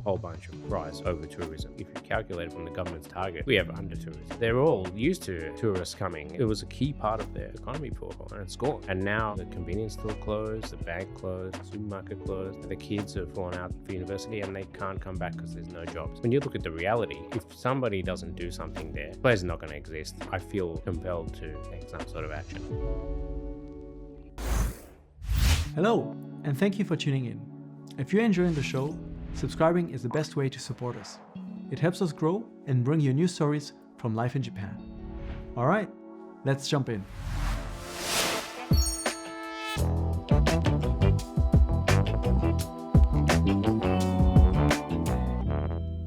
whole bunch of rise over tourism. If you calculate it from the government's target, we have under tourism. They're all used to tourists coming. It was a key part of their economy for a while, and it's gone. And now the convenience store closed, the bank closed, the supermarket closed, the kids have gone out for university and they can't come back because there's no jobs. When you look at the reality, if somebody doesn't do something there, the place is not going to exist. I feel compelled to take some sort of action. Hello, and thank you for tuning in. If you're enjoying the show, subscribing is the best way to support us. It helps us grow and bring you new stories from life in Japan. All right, let's jump in.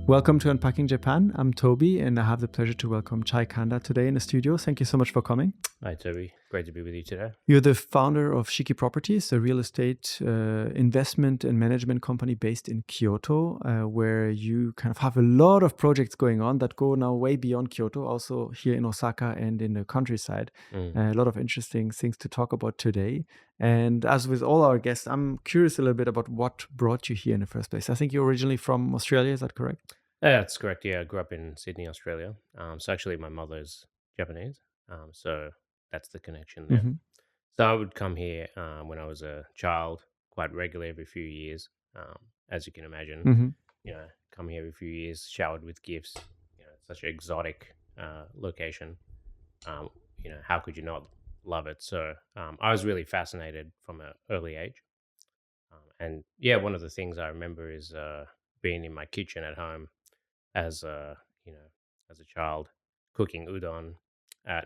Welcome to Unpacking Japan. I'm Toby, and I have the pleasure to welcome Chai Kanda today in the studio. Thank you so much for coming. Hi, Toby. Great to be with you today. You're the founder of Shiki Properties, a real estate investment and management company based in Kyoto, where you kind of have a lot of projects going on that go now way beyond Kyoto, also here in Osaka and in the countryside. A lot of interesting things to talk about today. And as with all our guests, I'm curious a little bit about what brought you here in the first place. I think you're originally from Australia, is that correct? That's correct. Yeah, I grew up in Sydney, Australia. So actually, my mother's Japanese. So that's the connection there. Mhm. So I would come here when I was a child, quite regularly every few years. As you can imagine, Mhm. come here every few years, showered with gifts. It's such an exotic location. How could you not love it? So I was really fascinated from an early age. And yeah, one of the things I remember is being in my kitchen at home as a as a child, cooking udon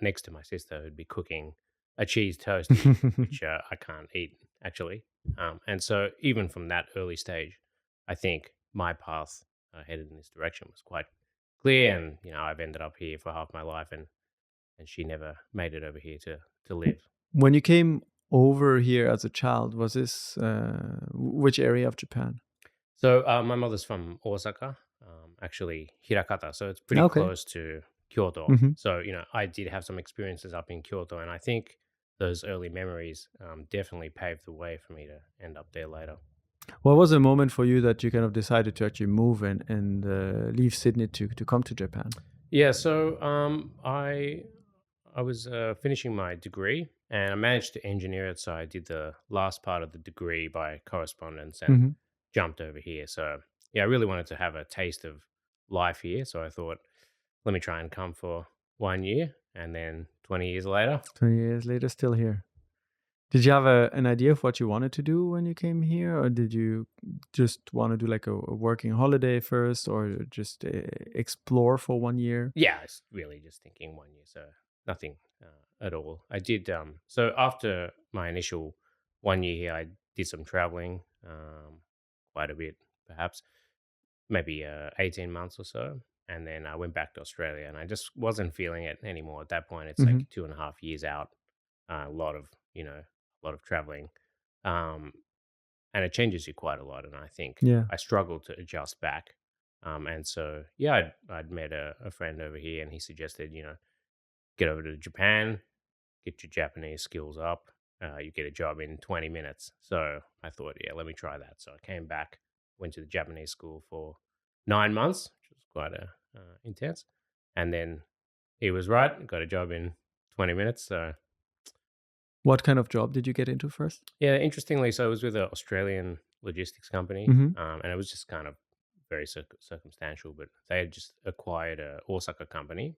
next to my sister who'd be cooking a cheese toasty, which I can't eat actually. And so even from that early stage, I think my path headed in this direction was quite clear. And I've ended up here for half my life, and she never made it over here to live. When you came over here as a child, was this which area of Japan? So my mother's from Osaka, actually Hirakata, so it's pretty Okay. close to Kyoto. Mhm. So I did have some experiences up in Kyoto, and I think those early memories definitely paved the way for me to end up there later. What was the moment for you that you kind of decided to actually move and leave Sydney to come to Japan? Yeah, so I was finishing my degree, and I managed to engineer it. So I did the last part of the degree by correspondence and Mhm. jumped over here. So yeah, I really wanted to have a taste of life here. So I thought, let me try and come for 1 year, and then 20 years later. 20 years later, still here. Did you have an idea of what you wanted to do when you came here, or did you just want to do like a working holiday first, or just explore for 1 year? Yeah, I was really just thinking 1 year, so nothing at all. I did so after my initial 1 year here, I did some traveling, quite a bit, perhaps maybe 18 months or so, and then I went back to Australia, and I just wasn't feeling it anymore. At that point, it's Hmm. like 2.5 years out, a lot of a lot of traveling, um, and it changes you quite a lot. And I think Yeah. I struggled to adjust back. And so, yeah, I'd met a friend over here, and he suggested, get over to Japan, get your Japanese skills up. You get a job in 20 minutes. So I thought, yeah, let me try that. So I came back, went to the Japanese school for 9 months, which was quite intense. And then he was right, got a job in 20 minutes. So What kind of job did you get into first? yeah, interestingly, so it was with an Australian logistics company, Hmm. and it was just kind of very circumstantial. But they had just acquired a Osaka company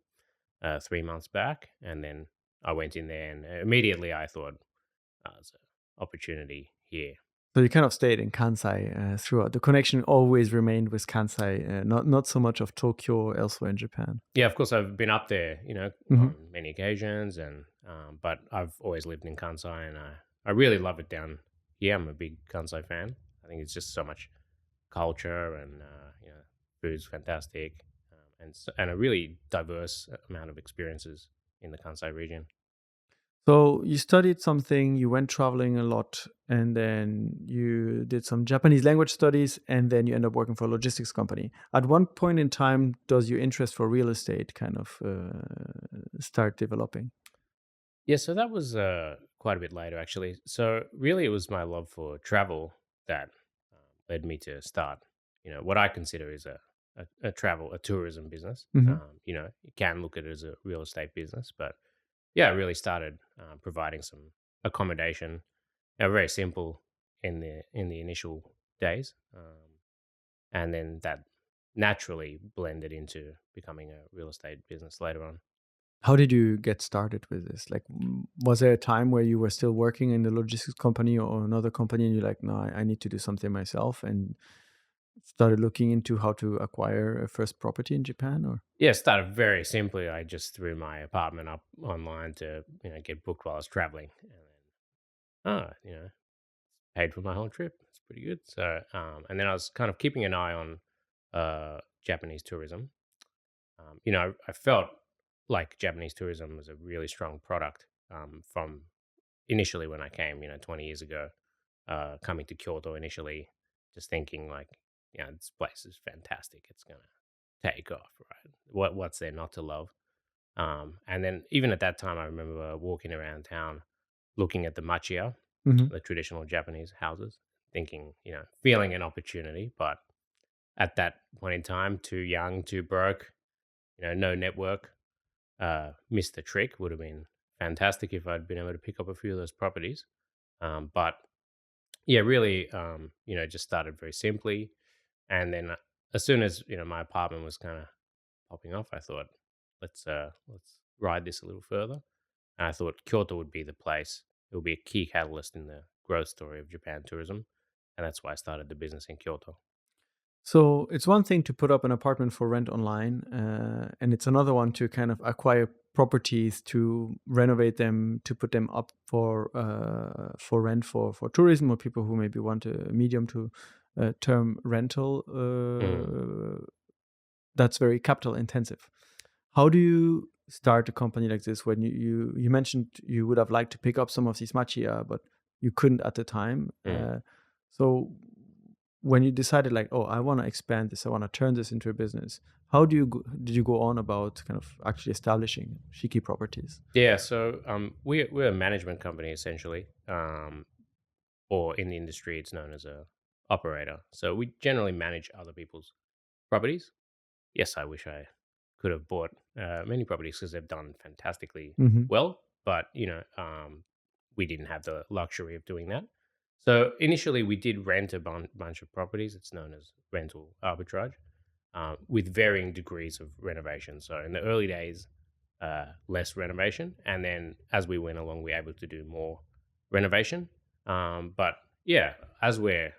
3 months back, and then I went in there, and immediately I thought, there's an opportunity here. So you kind of stayed in Kansai throughout. The connection always remained with Kansai, not so much of Tokyo or elsewhere in Japan. Yeah, of course, I've been up there, Hmm. on many occasions, and but I've always lived in Kansai, and I really love it down here. I'm a big Kansai fan. I think it's just so much culture, and food's fantastic, and a really diverse amount of experiences in the Kansai region. So you studied something, you went traveling a lot, and then you did some Japanese language studies, and then you end up working for a logistics company. At one point in time, does your interest for real estate kind of start developing? Yeah, so that was quite a bit later, actually. So really, it was my love for travel that led me to start what I consider is a tourism business. Hmm. You can look at it as a real estate business, but yeah, I really started providing some accommodation. Very simple in the initial days, and then that naturally blended into becoming a real estate business later on. How did you get started with this? Like, was there a time where you were still working in the logistics company or another company, and you're like, no, I need to do something myself, and started looking into how to acquire a first property in Japan? Or Yeah, it started very simply. I just threw my apartment up online to get booked while I was traveling, and then paid for my whole trip. It's pretty good. So and then I was kind of keeping an eye on Japanese tourism. I felt like Japanese tourism was a really strong product from initially when I came, 20 years ago, coming to Kyoto initially, just thinking like, this place is fantastic. It's gonna take off, right? What's there not to love? And then even at that time, I remember walking around town, looking at the machiya, Mhm. the traditional Japanese houses, thinking, feeling an opportunity, but at that point in time, too young, too broke, no network. Missed the trick. Would have been fantastic if I'd been able to pick up a few of those properties. But yeah, really, just started very simply. And then as soon as, my apartment was kind of popping off, I thought, let's ride this a little further. And I thought Kyoto would be the place. It would be a key catalyst in the growth story of Japan tourism. And that's why I started the business in Kyoto. So it's one thing to put up an apartment for rent online, and it's another one to kind of acquire properties, to renovate them, to put them up for rent for tourism, or people who maybe want a medium to term rental. Mm, That's very capital intensive. How do you start a company like this when you mentioned you would have liked to pick up some of these machiya, but you couldn't at the time? mm. So when you decided like, oh, I want to expand this, I want to turn this into a business, how did you go on about kind of actually establishing Shiki Properties? Yeah, so we're a management company essentially, or in the industry, it's known as a operator. So we generally manage other people's properties. Yes, I wish I could have bought many properties because they've done fantastically Hmm. well, but we didn't have the luxury of doing that. So initially, we did rent a bunch of properties. It's known as rental arbitrage, with varying degrees of renovation. So in the early days, less renovation, and then as we went along, we were able to do more renovation. But yeah, as we're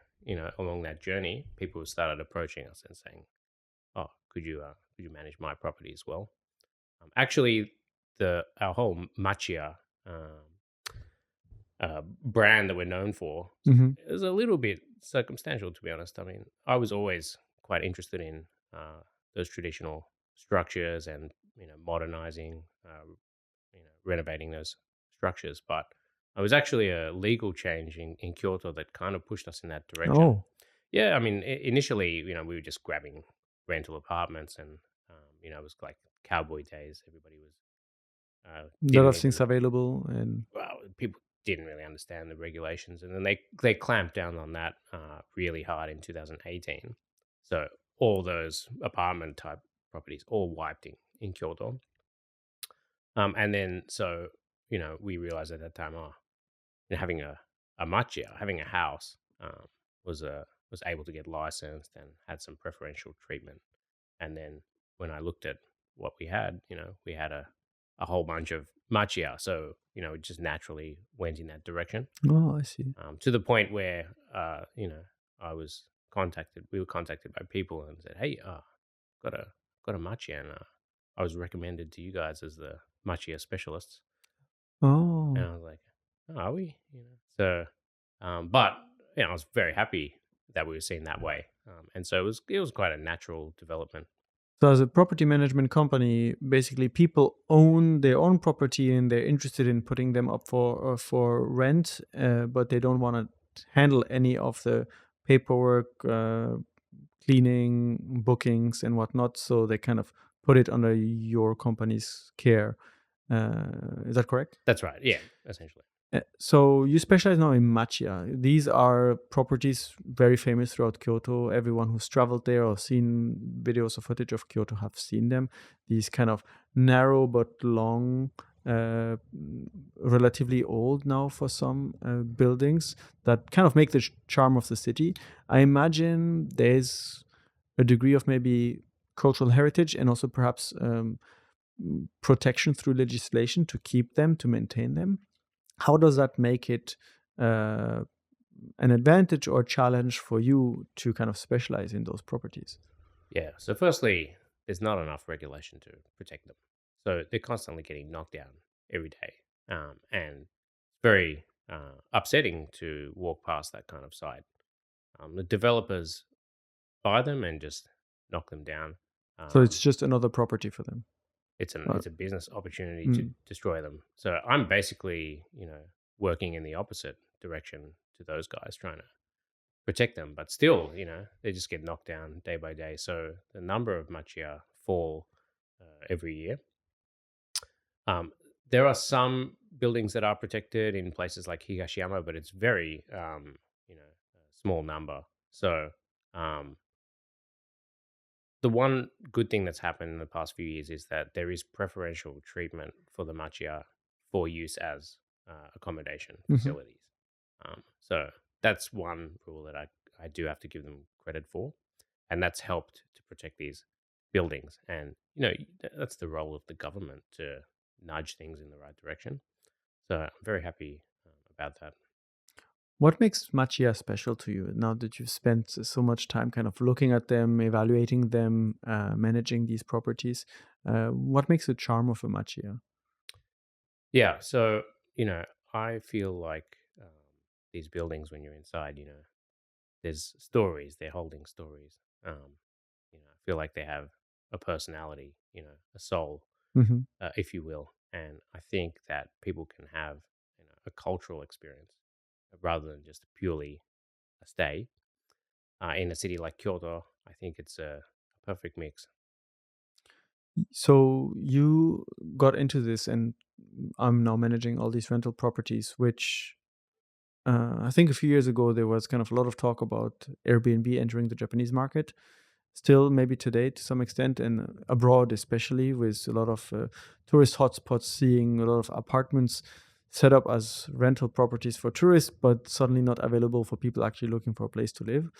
along that journey, people started approaching us and saying, "Oh, could you manage my property as well?" Actually, the our whole machiya brand that we're known for Hmm. is a little bit circumstantial, to be honest. I mean, I was always quite interested in those traditional structures and modernizing, renovating those structures. But it was actually a legal change in Kyoto that kind of pushed us in that direction. Oh, Yeah, I mean, initially, we were just grabbing rental apartments, and it was like cowboy days. Everybody was a lot didn't of things even available, and well, people didn't really understand the regulations, and then they clamped down on that really hard in 2018. So all those apartment type properties all wiped in Kyoto, and then so we realized at that time, oh, having a machiya, having a house, was able to get licensed and had some preferential treatment. And then when I looked at what we had a whole bunch of machiya, so it just naturally went in that direction, oh, I see. to the point where I was contacted. We were contacted by people and said, "Hey, got a got a machiya, and I was recommended to you guys as the machiya specialists." And Oh. I was like, "Oh, are we?" So, but I was very happy that we were seen that way, and so it was quite a natural development. So as a property management company, basically people own their own property and they're interested in putting them up for rent, but they don't want to handle any of the paperwork, cleaning, bookings, and whatnot. So they kind of put it under your company's care. Is that correct? That's right. Yeah, essentially. So you specialize now in machiya. These are properties very famous throughout Kyoto. Everyone who's traveled there or seen videos or footage of Kyoto have seen them. These kind of narrow but long, uh, relatively old now for some buildings that kind of make the charm of the city. I imagine there's a degree of maybe cultural heritage and also perhaps protection through legislation to keep them, to maintain them. How does that make it uh, an advantage or challenge for you to kind of specialize in those properties? Yeah. So, firstly, there's not enough regulation to protect them. So, they're constantly getting knocked down every day. And it's very upsetting to walk past that kind of site. The developers buy them and just knock them down. So it's Um, just another property for them. it's a business opportunity to Mm. destroy them. So I'm basically, working in the opposite direction to those guys, trying to protect them. But still, they just get knocked down day by day. So the number of machiya fall every year. Um, there are some buildings that are protected in places like Higashiyama, but it's very, a small number. So um, the one good thing that's happened in the past few years is that there is preferential treatment for the machiya for use as accommodation Hmm. facilities. So that's one rule that I do have to give them credit for, and that's helped to protect these buildings. And that's the role of the government to nudge things in the right direction. So I'm very happy about that. What makes machiya special to you now that you've spent so much time kind of looking at them, evaluating them, managing these properties? What makes the charm of a machiya? Yeah. So I feel like these buildings, when you're inside, there's stories. They're holding stories. I feel like they have a personality, a soul, Hmm. if you will. And I think that people can have, a cultural experience rather than just purely a stay in a city like Kyoto. I think it's a perfect mix. So you got into this, and I'm now managing all these rental properties, which I think a few years ago there was kind of a lot of talk about Airbnb entering the Japanese market. Still, maybe today to some extent, and abroad especially, with a lot of tourist hotspots, seeing a lot of apartments set up as rental properties for tourists, but suddenly not available for people actually looking for a place to live.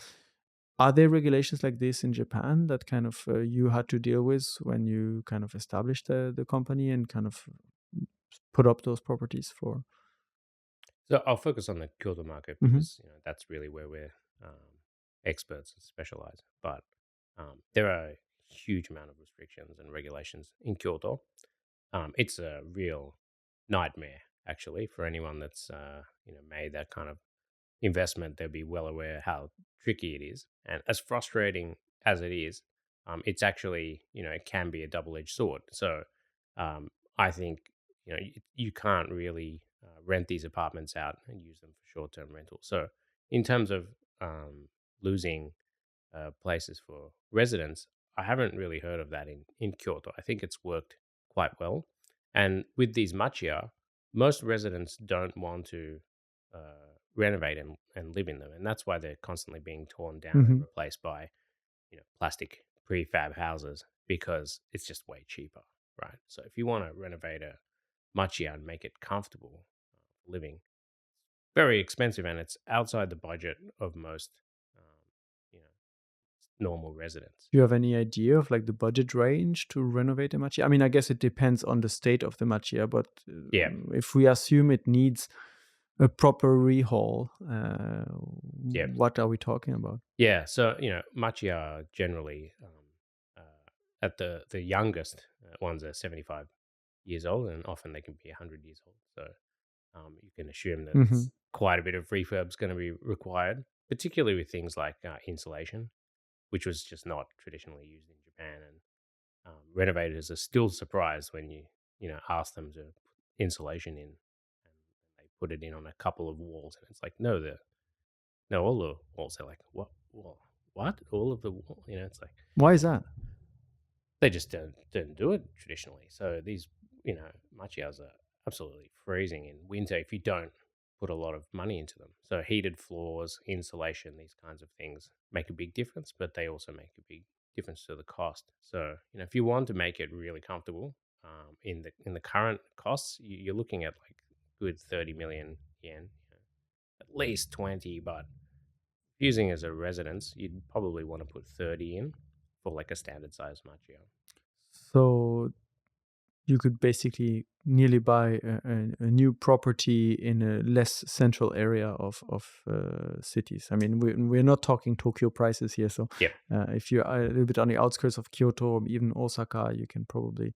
Are there regulations like this in Japan that kind of you had to deal with when you kind of established the company and kind of put up those properties for? So I'll focus on the Kyoto market Hmm. because that's really where we're experts and specialize. But there are a huge amount of restrictions and regulations in Kyoto. It's a real nightmare, actually, for anyone that's made that kind of investment. They'll be well aware how tricky it is, and as frustrating as it is, it's actually it can be a double edged sword. So I think you can't really rent these apartments out and use them for short term rental. So in terms of losing places for residents, I haven't really heard of that in Kyoto. I think it's worked quite well. And with these machiya, most residents don't want to renovate and live in them. And that's why they're constantly being torn down and Hmm. replaced by, plastic prefab houses because it's just way cheaper, right? So if you want to renovate a machiya and make it comfortable living, very expensive and it's outside the budget of most, um, you know, normal residents. Do you have any idea of like the budget range to renovate a machiya? I mean, I guess it depends on the state of the machiya, but Yeah, if we assume it needs a proper rehaul, yeah, what are we talking about? yeah. So machiya are generally at the youngest ones are 75 years old, and often they can be 100 years old. So you can assume that Hmm. quite a bit of refurb's going to be required, particularly with things like insulation, which was just not traditionally used in Japan. And renovators are still surprised when you ask them to put insulation in, and they put it in on a couple of walls, and it's like no, all the walls. They're like, what? All of the wall? It's like Why is that? they just don't do it traditionally. So these machiyas are absolutely freezing in winter if you don't. put a lot of money into them. So heated floors, insulation, these kinds of things make a big difference, but they also make a big difference to the cost. So if you want to make it really comfortable, in the current costs, you're looking at like good 30 million yen, at least 20. But using as a residence, you'd probably want to put 30 in for like a standard size machiya. So you could basically nearly buy a new property in a less central area of cities. I mean, we're not talking Tokyo prices here. So Yep. if you're a little bit on the outskirts of Kyoto or even Osaka, you can probably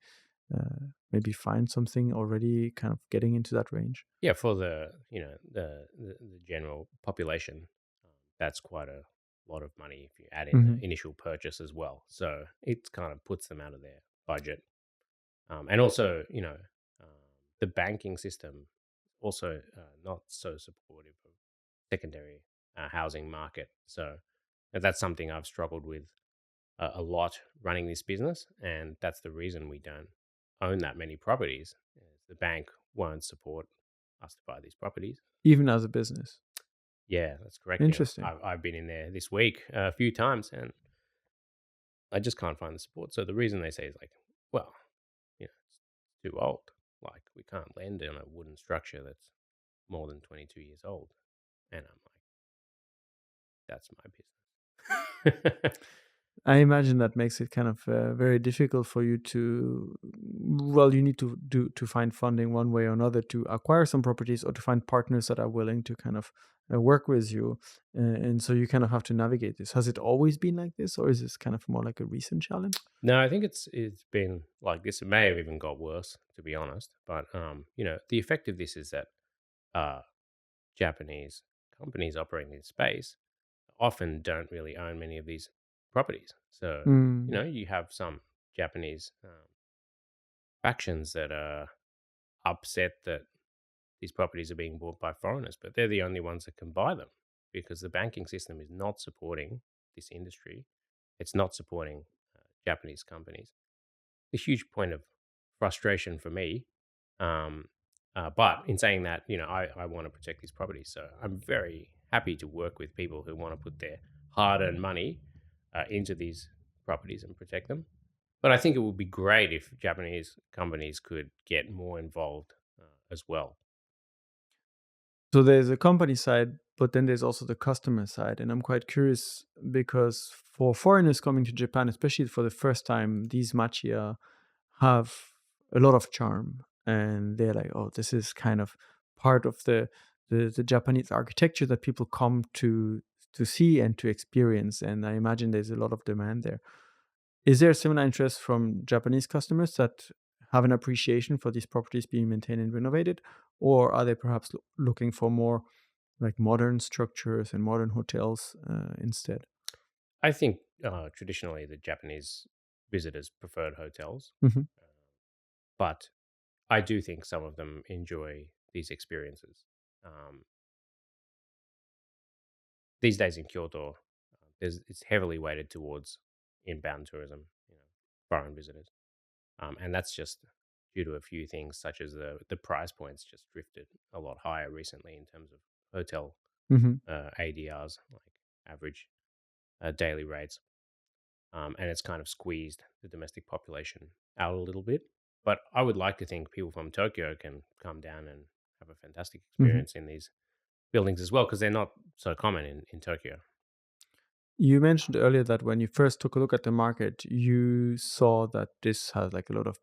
maybe find something already kind of getting into that range. Yeah, for the general population, that's quite a lot of money if you add in the Hmm. initial purchase as well. So it kind of puts them out of their budget. And also, the banking system also not so supportive of secondary housing market. So that's something I've struggled with a lot running this business, and that's the reason we don't own that many properties. Is the bank won't support us to buy these properties. Even as a business. Yeah, that's correct. Interesting. I've been in there this week a few times, and I just can't find the support. So the reason they say is like, well, it's too old. Like we can't lend on a wooden structure that's more than 22 years old. And I'm like, that's my business. I imagine that makes it kind of very difficult for you to, well, you need to find funding one way or another to acquire some properties or to find partners that are willing to kind of work with you. And so you kind of have to navigate this. Has it always been like this, or is this kind of more like a recent challenge? No, I think it's been like this. It may have even got worse, to be honest. But the effect of this is that uh, Japanese companies operating in space often don't really own many of these properties. So Mm. you have some Japanese factions that are upset that these properties are being bought by foreigners, but they're the only ones that can buy them because the banking system is not supporting this industry. It's not supporting Japanese companies. A huge point of frustration for me. Um, but in saying that, I want to protect these properties. So I'm very happy to work with people who want to put their hard earned money into these properties and protect them. But I think it would be great if Japanese companies could get more involved as well. So there's a company side, but then there's also the customer side. And I'm quite curious because for foreigners coming to Japan, especially for the first time, these machiya have a lot of charm. And they're like, oh, this is kind of part of the Japanese architecture that people come to see and to experience. And I imagine there's a lot of demand there. Is there a similar interest from Japanese customers that have an appreciation for these properties being maintained and renovated? Or are they perhaps looking for more like modern structures and modern hotels instead? I think traditionally the Japanese visitors preferred hotels, Hmm. uh, but I do think some of them enjoy these experiences. Um, these days in Kyoto, it's heavily weighted towards inbound tourism, foreign visitors, and that's just due to a few things, such as the price points just drifted a lot higher recently in terms of hotel Hmm. ADRs, like average daily rates, and it's kind of squeezed the domestic population out a little bit. But I would like to think people from Tokyo can come down and have a fantastic Hmm. experience in these buildings as well, because they're not so common in Tokyo. You mentioned earlier that when you first took a look at the market, you saw that this has like a lot of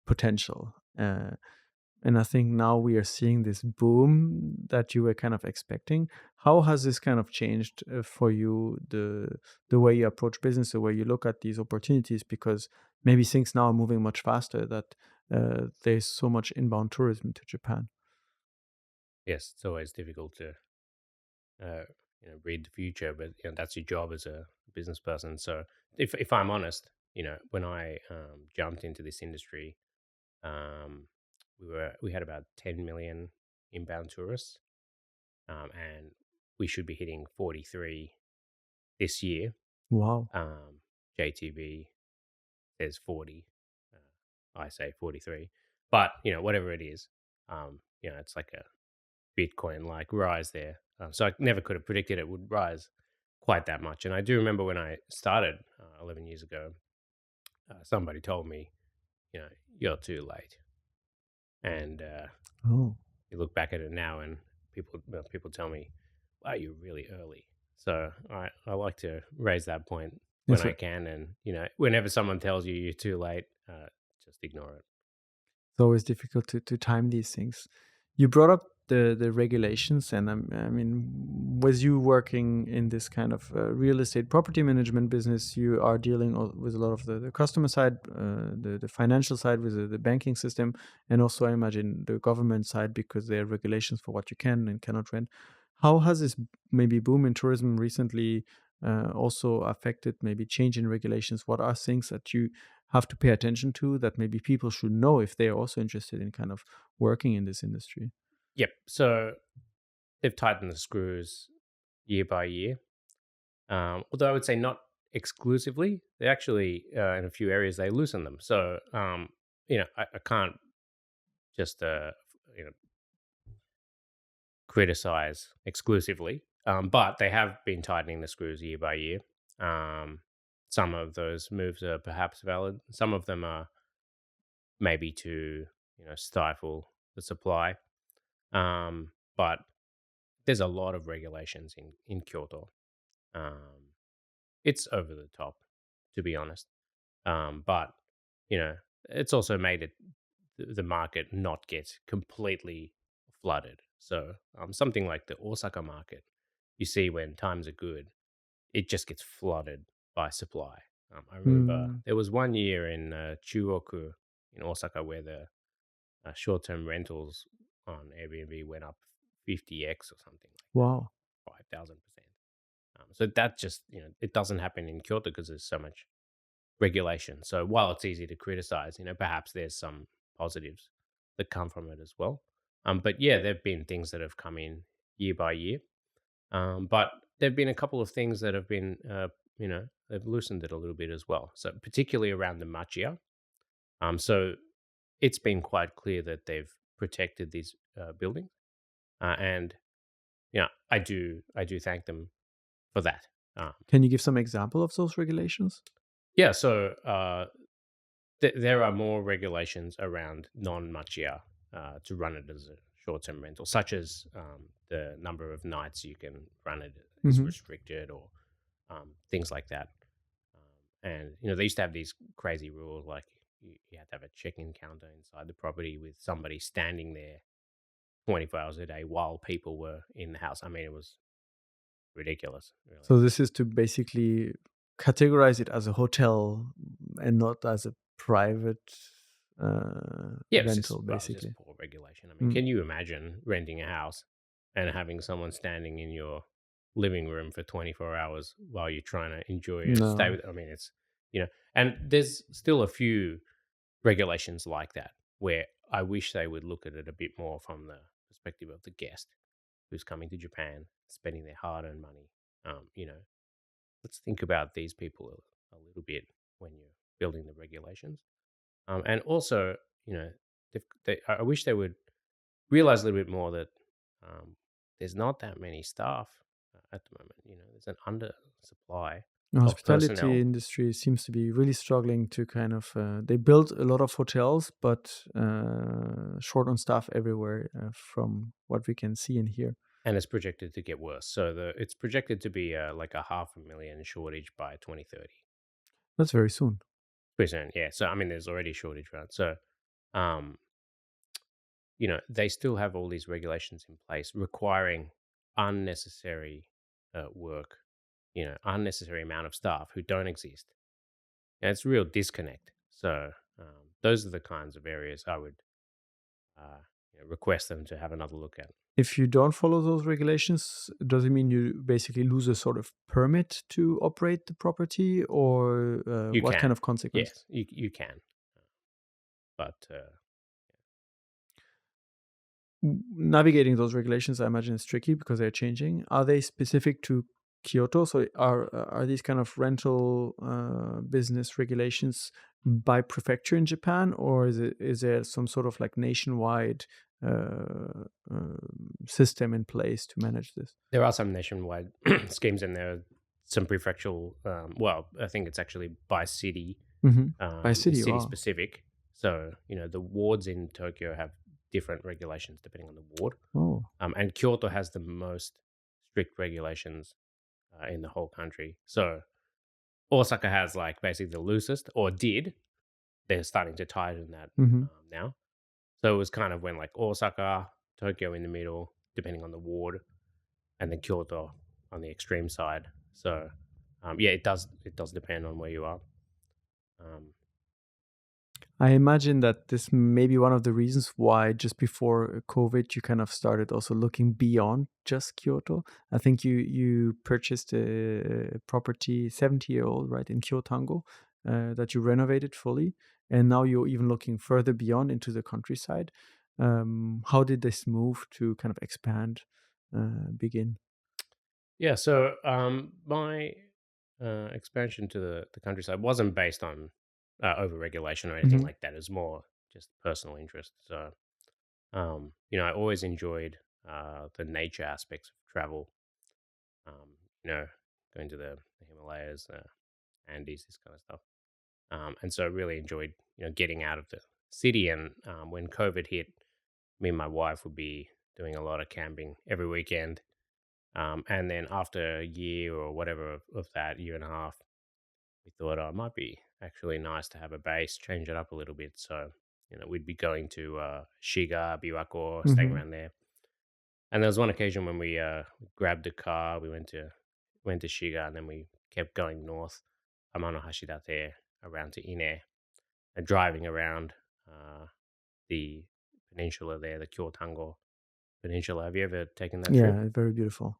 potential. And I think now we are seeing this boom that you were kind of expecting. How has this kind of changed for you, the way you approach business, the way you look at these opportunities? Because maybe things now are moving much faster. That there's so much inbound tourism to Japan. Yes, it's always difficult to uh, read the future, but that's your job as a business person. So if I'm honest, when I jumped into this industry, um, we had about 10 million inbound tourists, and we should be hitting 43 this year. Wow. Um, JTB says 40. I say 43, but whatever it is, it's like Bitcoin like rise there. So I never could have predicted it would rise quite that much. And I do remember when I started 11 years ago, somebody told me, you're too late. And Oh, you look back at it now, and people tell me, wow, you're really early. So I like to raise that point when yes. I can. And, whenever someone tells you you're too late, just ignore it. It's always difficult to time these things. You brought up the regulations, and I mean, with you working in this kind of real estate property management business, you are dealing with a lot of the customer side, the financial side with the banking system, and also I imagine the government side because there are regulations for what you can and cannot rent. How has this maybe boom in tourism recently also affected maybe change in regulations? What are things that you have to pay attention to that maybe people should know if they are also interested in kind of working in this industry? Yep. So they've tightened the screws year by year. Although I would say not exclusively, they actually in a few areas they loosen them. So I can't just you know criticize exclusively, but they have been tightening the screws year by year. Um, some of those moves are perhaps valid. Some of them are maybe to stifle the supply. But there's a lot of regulations in Kyoto. Um, it's over the top, to be honest. But you know, it's also made it the market not get completely flooded. So something like the Osaka market, you see when times are good, it just gets flooded by supply. I remember Mm, there was one year in Chuoku in Osaka where the short-term rentals on Airbnb went up 50x or something like wow. that, 5,000%. So that just it doesn't happen in Kyoto because there's so much regulation. So while it's easy to criticize, perhaps there's some positives that come from it as well. But yeah, there've been things that have come in year by year. But there've been a couple of things that have been, they've loosened it a little bit as well. So particularly around the machiya. So it's been quite clear that they've protected these buildings, and I do thank them for that. Um, Can you give some example of those regulations? yeah, so there are more regulations around non-machiya to run it as a short-term rental, such as the number of nights you can run it is Hmm. restricted, or things like that. And they used to have these crazy rules, like you had to have a check-in counter inside the property with somebody standing there 24 hours a day while people were in the house. I mean, it was ridiculous, really. So this is to basically categorize it as a hotel and not as a private Yeah, rental, it was just basically. poor regulation. I mean, Mm. can you imagine renting a house and having someone standing in your living room for 24 hours while you're trying to enjoy your stay No. with? I mean, and there's still a few regulations like that where I wish they would look at it a bit more from the perspective of the guest who's coming to Japan, spending their hard-earned money. Let's think about these people a little bit when you're building the regulations. And also, you know, I wish they would realize a little bit more that um, there's not that many staff at the moment. There's an under supply The of hospitality personnel, industry seems to be really struggling to kind of. They build a lot of hotels, but short on staff everywhere, from what we can see and hear. and it's projected to get worse. So it's projected to be like a 500,000 shortage by 2030. That's very soon. Pretty soon, yeah. So I mean, there's already a shortage, right? So, um, they still have all these regulations in place requiring unnecessary work, unnecessary amount of staff who don't exist. And it's a real disconnect. So those are the kinds of areas I would request them to have another look at. If you don't follow those regulations, does it mean you basically lose a sort of permit to operate the property, or You what kind can, of consequence? yes, you can, but Navigating those regulations, I imagine, is tricky because they're changing. Are they specific to Kyoto? So are these kind of rental business regulations by prefecture in Japan, or is there some sort of like nationwide system in place to manage this? There are some nationwide schemes, and there are some prefectural. Well, I think it's actually by city, By city, city wow. specific. So the wards in Tokyo have different regulations depending on the ward. Oh. And Kyoto has the most strict regulations in the whole country. So Osaka has like basically the loosest, or did. They're starting to tighten that Hmm. now. So it was kind of when like Osaka, Tokyo in the middle, depending on the ward, and then Kyoto on the extreme side. So yeah, it does depend on where you are. Um, I imagine that this may be one of the reasons why just before COVID you kind of started also looking beyond just Kyoto. I think you purchased a property 70-year-old, right, in Kyotango, that you renovated fully, and now you're even looking further beyond into the countryside. How did this move to kind of expand begin? yeah, so my expansion to the countryside wasn't based on overregulation or anything Hmm. like that. It was more just personal interest. So I always enjoyed the nature aspects of travel. Um, you know, going to the Himalayas, Andes, this kind of stuff. And so I really enjoyed getting out of the city. And when COVID hit, me and my wife would be doing a lot of camping every weekend. And then after a year or whatever of that, year and a half, we thought, oh, it might be actually nice to have a base, change it up a little bit. So we'd be going to Shiga, Biwako, staying Hmm. around there. And there was one occasion when we grabbed a car, we went to Shiga, and then we kept going north, Amano Hashidate, around to Ine, and driving around uh, the peninsula there, the Kyotango Peninsula. Have you ever taken that trip? Yeah, very beautiful.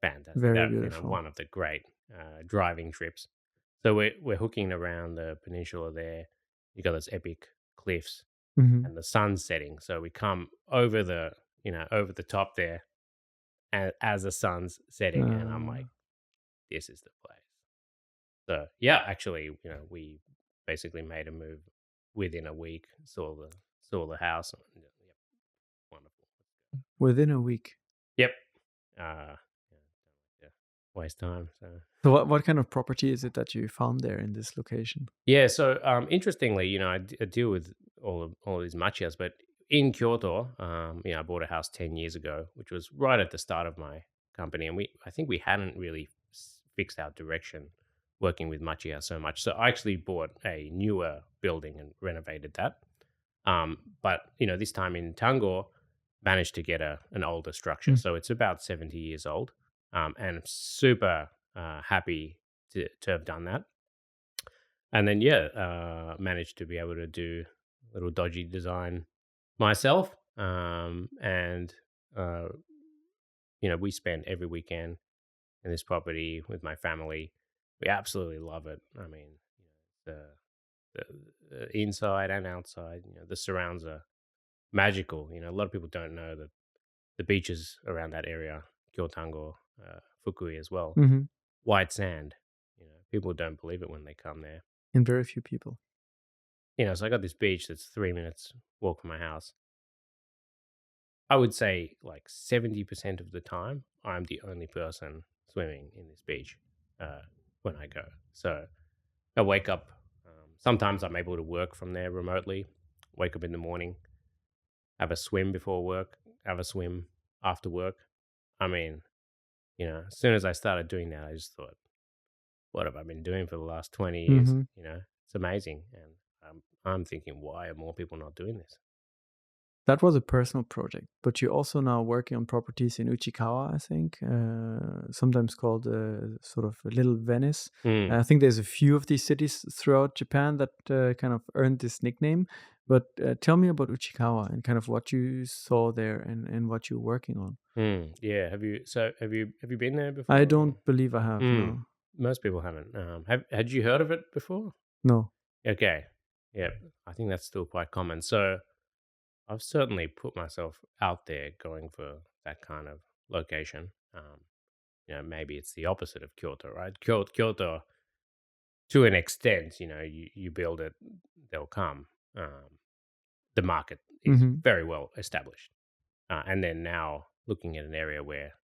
Fantastic. Very That beautiful. one of the great driving trips. So we're hooking around the peninsula there. You got those epic cliffs Hmm. and the sun's setting. So we come over over the top there, and as the sun's setting, and I'm Uh, like, this is the place. So yeah, actually, we basically made a move within a week. Saw the house. And, yep, wonderful. Within a week. Yep. Uh, yeah, don't like to waste time. So So what kind of property is it that you found there in this location? yeah. So interestingly, I deal with all of these machiyas, but in Kyoto, I bought a house 10 years ago, which was right at the start of my company, and I think we hadn't really fixed our direction working with machiya so much. So I actually bought a newer building and renovated that. But this time in Tango, managed to get an older structure, Mm. so it's about 70 years old, and I'm super happy to have done that. And then yeah, managed to be able to do a little dodgy design myself, and uh, we spend every weekend in this property with my family. We absolutely love it. I mean, the, the inside and outside, the surrounds are magical. A lot of people don't know that the beaches around that area, Kyotango, Fukui as well, Mhm. white sand. People don't believe it when they come there. And very few people. So I got this beach that's 3 minutes walk from my house. I would say like 70% of the time, I'm the only person swimming in this beach uh, when I go. So I wake up. Sometimes I'm able to work from there remotely. Wake up in the morning, have a swim before work, have a swim after work. I mean, as soon as I started doing that, I just thought, what have I been doing for the last 20 years? Mhm. It's amazing. And I'm thinking, why are more people not doing this? That was a personal project, but you're also now working on properties in Uchikawa, I think, sometimes called sort of Little Venice. Mm, I think there's a few of these cities throughout Japan that kind of earned this nickname. But tell me about Uchikawa and kind of what you saw there and what you're working on. yeah. Have you been there I before? don't believe I have, Mm, no. most people haven't. Had you heard of it before? No. Okay. Yeah. I think that's still quite common. So I've certainly put myself out there going for that kind of location. Maybe it's the opposite of Kyoto, right? Kyoto, to an extent, you build it, they'll come. The market is Hmm. very well established. And then now looking at an area where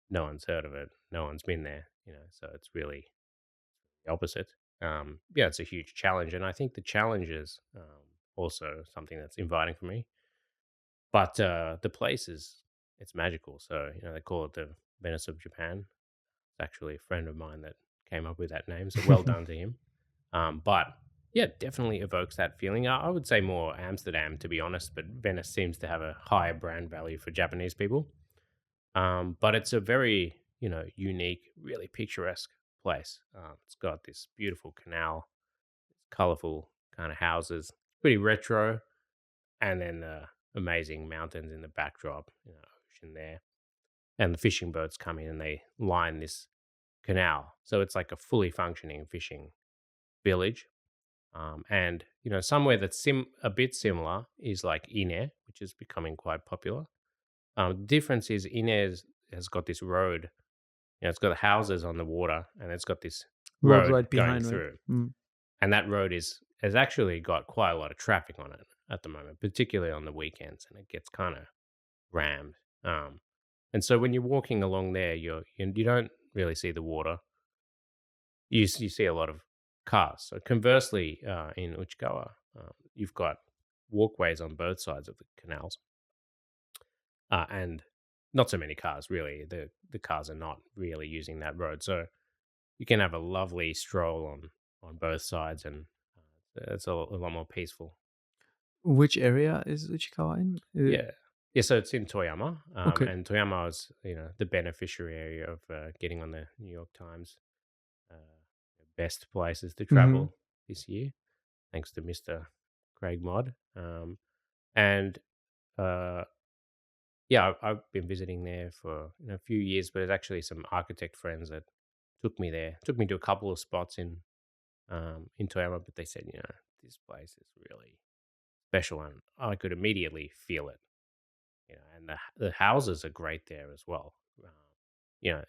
no one's heard of it, no one's been there, so it's really the opposite. Yeah, it's a huge challenge, and I think the challenge is also something that's inviting for me. But the place is it's magical. So they call it the Venice of Japan. It's actually a friend of mine that came up with that name. So well done to him. But yeah, definitely evokes that feeling. I would say more Amsterdam, to be honest, but Venice seems to have a higher brand value for Japanese people. But it's a very, unique, really picturesque place. It's got this beautiful canal, colorful kind of houses, pretty retro, and then the amazing mountains in the backdrop, ocean there. And the fishing boats come in and they line this canal. So it's like a fully functioning fishing village. And somewhere that's a bit similar is like Ine, which is becoming quite popular. The difference is has got this road. It's got houses on the water, and it's got this Road road right going behind, right? through. Mm. And that road has actually got quite a lot of traffic on it at the moment, particularly on the weekends, and it gets kind of rammed. And so when you're walking along there, you don't really see the water. You see a lot of cars. So conversely, in Uchikawa, you've got walkways on both sides of the canals, and not so many cars really. The cars are not really using that road, so you can have a lovely stroll on both sides, and it's a lot more peaceful. Which area is Uchikawa in? Yeah. Yeah, so it's in Toyama, Okay. and Toyama is, the beneficiary area of getting on the New York Times uh, best places to Hmm. travel this year, thanks to Mr. Craig Mod. And uh, yeah, I've been visiting there for a few years, but it's actually some architect friends that took me there, took me to a couple of spots in Toyama, but they said, this place is really special, and I could immediately feel it. And the houses are great there as well. You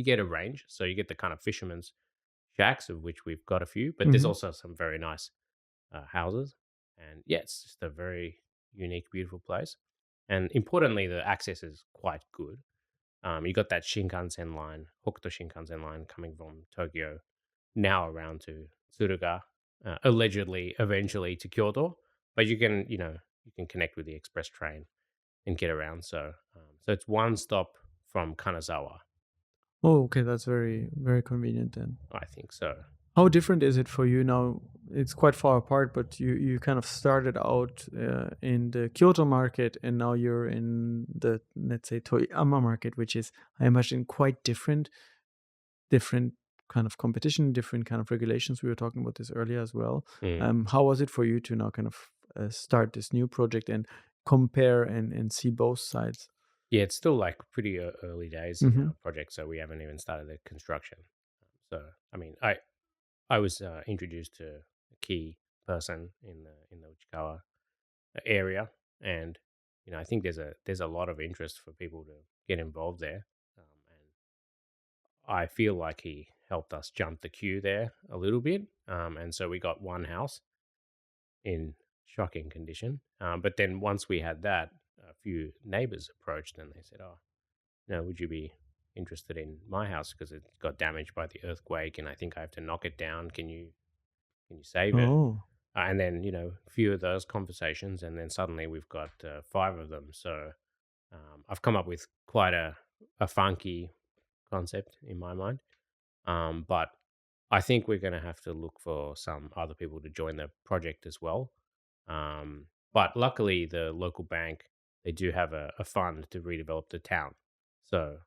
get a range, so you get the kind of fishermen's shacks, of which we've got a few, but there's Hmm. also some very nice houses, and yeah, it's just a very unique, beautiful place. And importantly, the access is quite good. You got that Shinkansen line, Hokuto Shinkansen line, coming from Tokyo now around to Tsuruga, allegedly eventually to Kyoto, but you can connect with the express train and get around. So it's one stop from Kanazawa. Oh, okay. That's very, very convenient then. I think so. How different is it for you now? It's quite far apart, but you kind of started out in the Kyoto market, and now you're in the, let's say, Toyama market, which is, I imagine, quite different kind of competition, different kind of regulations. We were talking about this earlier as well. Mm. How was it for you to now kind of start this new project and compare and see both sides? Yeah, it's still like pretty early days in Hmm. our project, so we haven't even started the construction. So I mean, I was introduced to a key person in the Uchikawa area, and I think there's a lot of interest for people to get involved there, and I feel like he helped us jump the queue there a little bit, and so we got one house in shocking condition, but then once we had that, a few neighbors approached and they said, "Oh, would you be interested in my house because it got damaged by the earthquake, and I think I have to knock it down. Can you save it?" Oh. And then a few of those conversations, and then suddenly we've got five of them. So I've come up with quite a funky concept in my mind, but I think we're going to have to look for some other people to join the project as well. But luckily, the local bank, they do have a fund to redevelop the town. So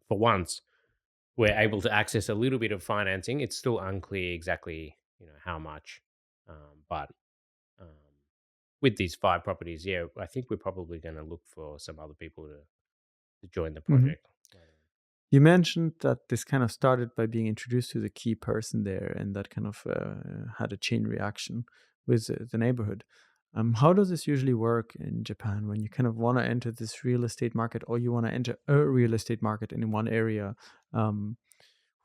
for once, we're able to access a little bit of financing. It's still unclear exactly how much, but um, with these five properties, yeah, I think we're probably going to look for some other people to join the Hmm. project later on. You mentioned that this kind of started by being introduced to the key person there, and that kind of had a chain reaction with the neighborhood. How does this usually work in Japan when you kind of want to enter this real estate market, or you want to enter a real estate market in one area? Um,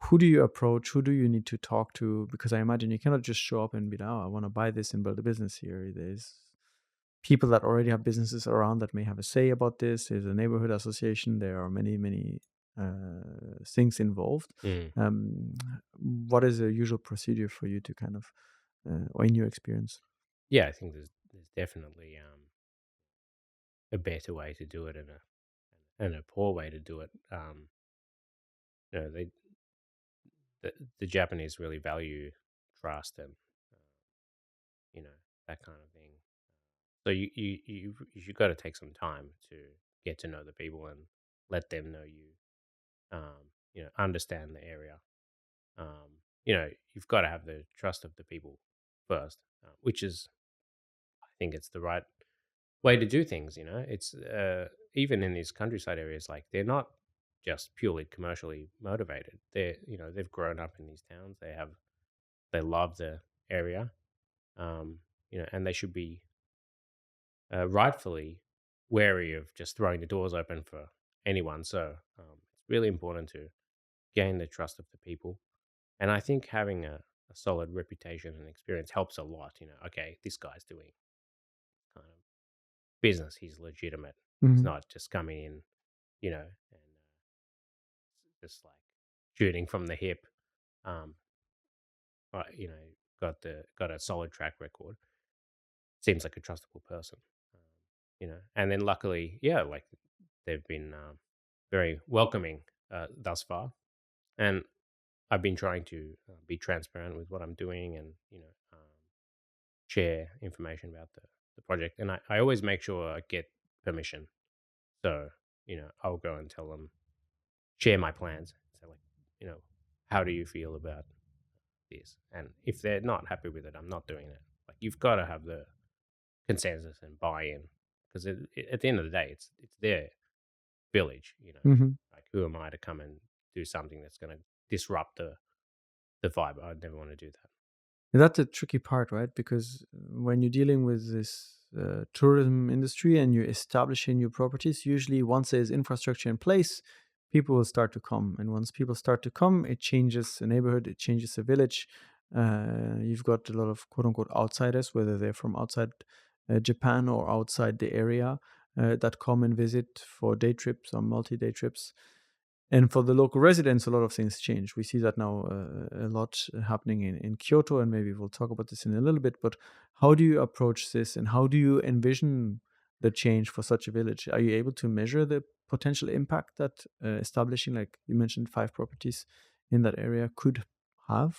who do you approach? Who do you need to talk to? Because I imagine you cannot just show up and be like, "Oh, I want to buy this and build a business here." people that already have businesses around that may have a say about this. There's a neighborhood association. There are many things involved. Mm. Um, what is a usual procedure for you to kind of, or in your experience? Yeah, I think there's definitely a better way to do it and a poor way to do it. You know, the Japanese really value trust and uh, you know that kind of thing. So you got to take some time to get to know the people and let them know you. Understand the area. You've got to have the trust of the people first, which is I think it's the right way to do things. It's even in these countryside areas, like they're not just purely commercially motivated. They've grown up in these towns. They love the area, and they should be rightfully wary of just throwing the doors open for anyone. So it's really important to gain the trust of the people. And I think having a solid reputation and experience helps a lot. Okay, this guy's doing kind of business. He's legitimate. He's Hmm. not just coming in, and just like shooting from the hip. Um, got a solid track record. Seems like a trustable person. And then luckily, yeah, like they've been very welcoming thus far, and I've been trying to be transparent with what I'm doing, and share information about the project. And I always make sure I get permission. So I'll go and tell them, share my plans. So like, you know, how do you feel about this? And if they're not happy with it, I'm not doing it. Like you've got to have the consensus and buy-in because at the end of the day, it's their village. Hmm. Like who am I to come and do something that's going to disrupt the vibe? I'd never want to do that. And that's a tricky part, right? Because when you're dealing with this tourism industry and you're establishing new properties, usually once there's infrastructure in place, people will start to come. And once people start to come, it changes the neighborhood, it changes the village. You've got a lot of quote unquote outsiders, whether they're from outside Japan or outside the area, that come and visit for day trips or multi day trips. And for the local residents, a lot of things change. We see that now a lot happening in Kyoto, and maybe we'll talk about this in a little bit. But how do you approach this, and how do you envision the change for such a village? Are you able to measure the potential impact that establishing, like you mentioned, 5 properties in that area could have?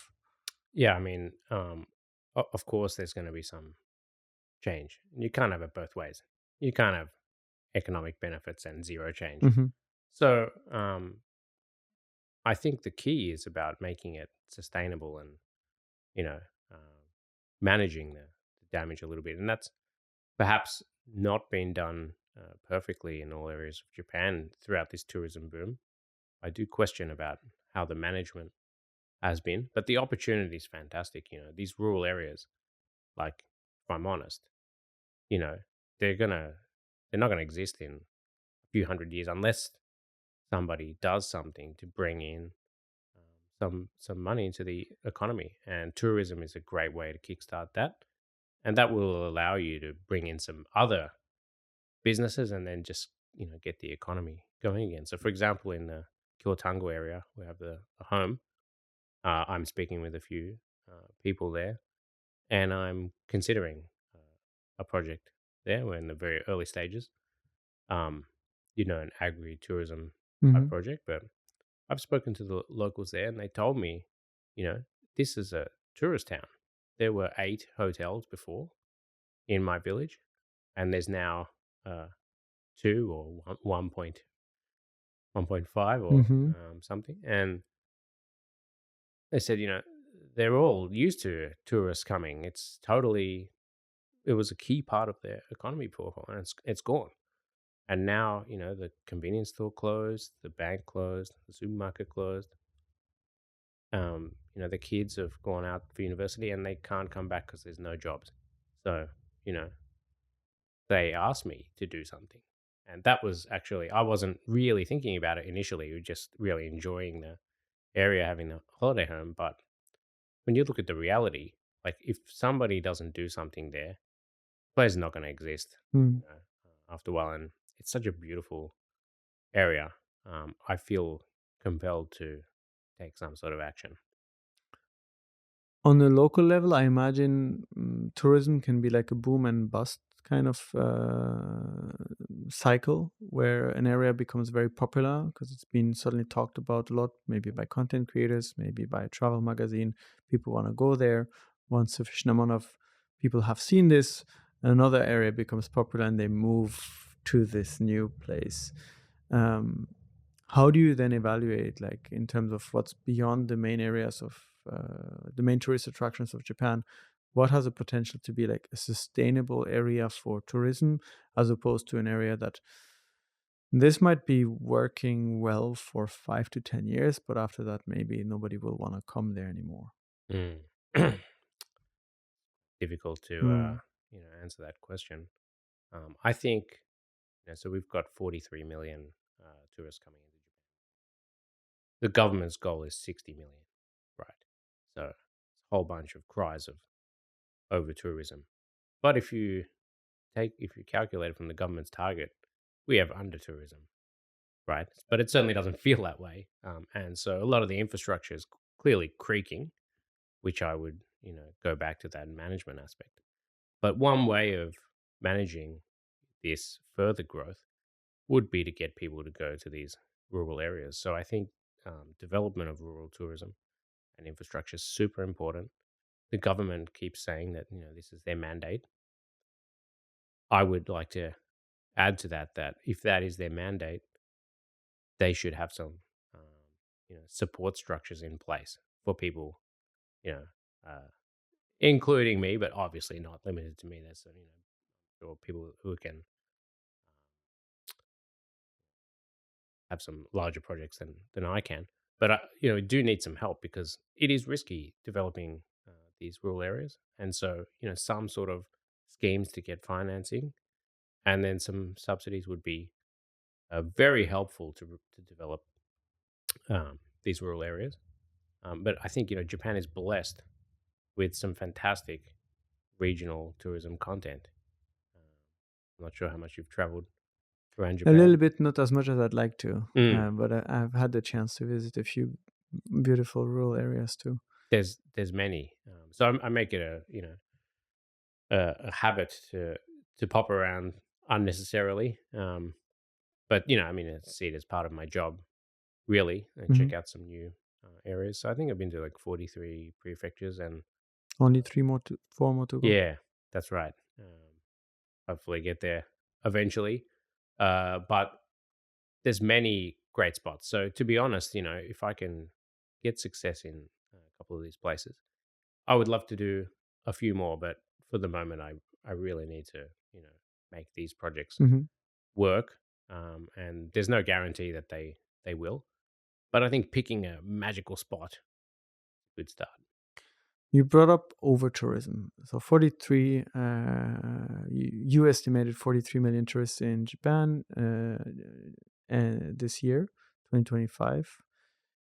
Yeah, I mean, of course, there's going to be some change. You can't have it both ways. You can't have economic benefits and zero change. Hmm. So I think the key is about making it sustainable and you know uh, managing the damage a little bit, and that's perhaps not been done perfectly in all areas of Japan throughout this tourism boom. I do question about how the management has been, but the opportunity is fantastic. These rural areas, like if I'm honest, you know, they're gonna they're not gonna exist in a few hundred years unless somebody does something to bring in some money into the economy. And tourism is a great way to kickstart that, and that will allow you to bring in some other businesses and then just get the economy going again. So, for example, in the Kyoto area, we have a home. I'm speaking with a few people there, and I'm considering a project there. We're in the very early stages. Um, an agri-tourism type Hmm. project, but I've spoken to the locals there, and they told me, you know, this is a tourist town. There were 8 hotels before in my village, and there's now uh, two or 1.5 or Hmm. something. And they said, they're all used to tourists coming. It was a key part of their economy before, and it's gone. And now, the convenience store closed, the bank closed, the supermarket closed. The kids have gone out for university and they can't come back because there's no jobs. So, you know, they asked me to do something. And that was actually, I wasn't really thinking about it initially. We were just really enjoying the area, having a holiday home. But when you look at the reality, like if somebody doesn't do something there, place is not going to exist, Mm. after a while. And it's such a beautiful area. I feel compelled to take some sort of action. On a local level, I imagine tourism can be like a boom and bust kind of cycle where an area becomes very popular because it's been suddenly talked about a lot, maybe by content creators, maybe by a travel magazine. People want to go there. Once sufficient amount of people have seen this, another area becomes popular and they move to this new place. Um, how do you then evaluate, like in terms of what's beyond the main areas of the main tourist attractions of Japan, what has a potential to be like a sustainable area for tourism, as opposed to an area that this might be working well for 5 to 10 years, but after that, maybe nobody will want to come there anymore? Mm. Difficult to Mm. answer that question. I think so. We've got 43 million tourists coming into Japan. The government's goal is 60 million, right? So it's a whole bunch of cries of over tourism. But if you calculate it from the government's target, we have under tourism, right? But it certainly doesn't feel that way. And so a lot of the infrastructure is clearly creaking, which I would go back to that management aspect. But one way of managing this further growth would be to get people to go to these rural areas. So I think development of rural tourism and infrastructure is super important. The government keeps saying that this is their mandate. I would like to add to that that if that is their mandate, they should have some support structures in place for people, you know, uh, including me, but obviously not limited to me. There's sure people who can have some larger projects than I can. But do need some help because it is risky developing these rural areas, and so some sort of schemes to get financing, and then some subsidies would be very helpful to develop these rural areas. But I think Japan is blessed with some fantastic regional tourism content. Uh, I'm not sure how much you've traveled around A little Japan. bit, not as much as I'd like to, Mm. but I've had the chance to visit a few beautiful rural areas too. There's many, so I make it a habit to pop around unnecessarily. But I mean, I see it as part of my job, really, and Hmm. check out some new areas. So I think I've been to like 43 prefectures, and Only 4 more to go. yeah, that's right. Hopefully, get there eventually. But there's many great spots. So to be honest, if I can get success in a couple of these places, I would love to do a few more. But for the moment, I really need to make these projects Hmm. work. And there's no guarantee that they will. But I think picking a magical spot, good start. You brought up over tourism. So 43, you estimated 43 million tourists in Japan this year, 2025.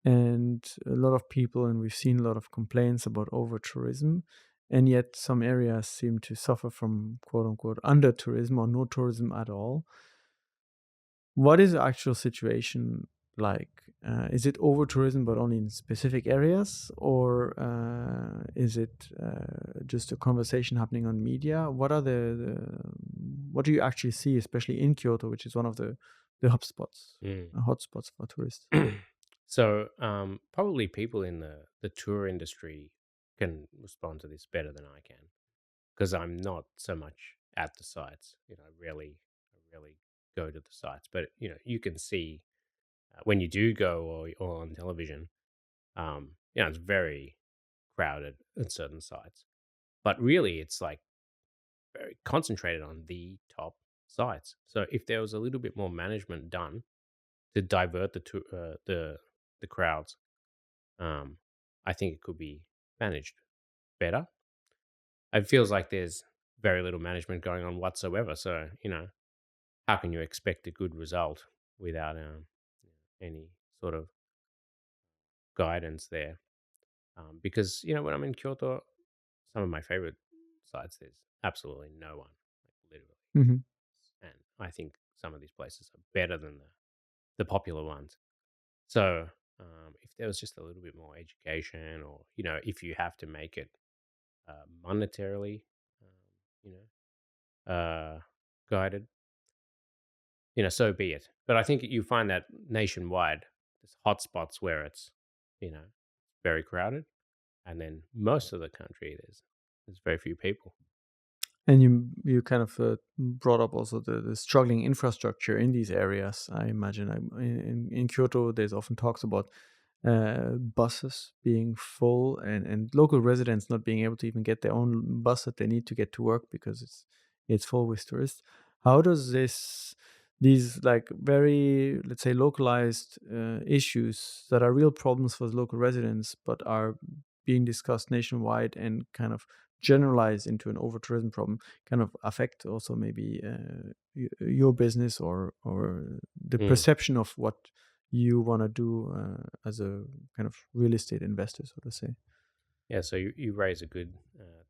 And a lot of people, and we've seen a lot of complaints about over tourism. And yet some areas seem to suffer from quote unquote under tourism or no tourism at all. What is the actual situation like? Is it over tourism, but only in specific areas, or is it just a conversation happening on media? What are what do you actually see, especially in Kyoto, which is one of the hotspots for tourists? So probably people in the tour industry can respond to this better than I can because I'm not so much at the sites. I rarely go to the sites, but you can see when you do go or on television, it's very crowded at certain sites. But really, it's like very concentrated on the top sites. So if there was a little bit more management done to divert the crowds, um, I think it could be managed better. It feels like there's very little management going on whatsoever. So how can you expect a good result without any sort of guidance there? Because when I'm in Kyoto, some of my favorite sites, there's absolutely no one. literally. Hmm. And I think some of these places are better than the popular ones. So if there was just a little bit more education, or if you have to make it monetarily, um, you guided, so be it. But I think you find that nationwide, there's hotspots where it's, very crowded, and then most of the country there's very few people. And you kind of brought up also the struggling infrastructure in these areas. I imagine in Kyoto, there's often talks about buses being full and local residents not being able to even get their own bus that they need to get to work because it's full with tourists. How does these like very, let's say, localized issues that are real problems for the local residents but are being discussed nationwide and kind of generalize into an over tourism problem kind of affect also maybe your business or the Mm. perception of what you want to do as a kind of real estate investor, so to say. Yeah, so you raise a good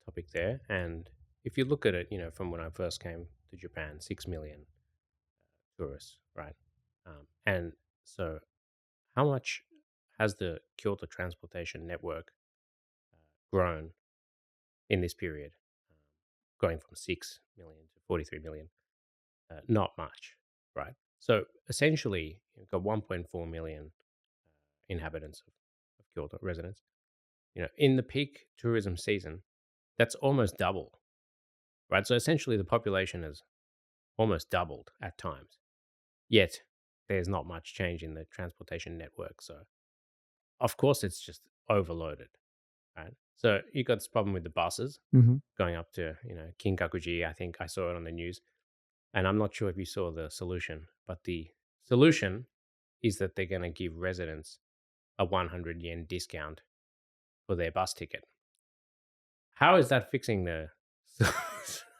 topic there. And if you look at it, from when I first came to Japan, 6 million tourists, right? And so how much has the Kyoto transportation network grown in this period, um, going from 6 million to 43 million? Not much, right? So essentially, you've got 1.4 million inhabitants of Kyoto, residents. In the peak tourism season, that's almost double, right? So essentially, the population has almost doubled at times. Yet, there's not much change in the transportation network. So, of course, it's just overloaded, right? So, you got this problem with the buses Hmm. going up to, Kinkakuji. I think I saw it on the news. And I'm not sure if you saw the solution, but the solution is that they're going to give residents a 100 yen discount for their bus ticket. How is that fixing the?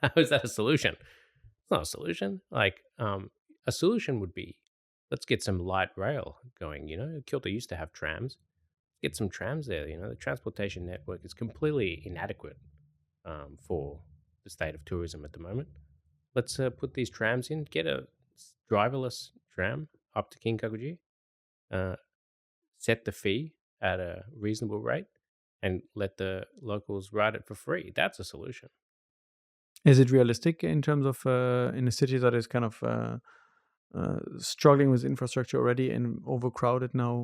How is that a solution? It's not a solution. Like, a solution would be, let's get some light rail going. Kyoto used to have trams. Get some trams there. The transportation network is completely inadequate for the state of tourism at the moment. Let's put these trams in. Get a driverless tram up to Kinkakuji. Uh, Set the fee at a reasonable rate, and let the locals ride it for free. That's a solution. Is it realistic in terms of in a city that is kind of struggling with infrastructure already and overcrowded now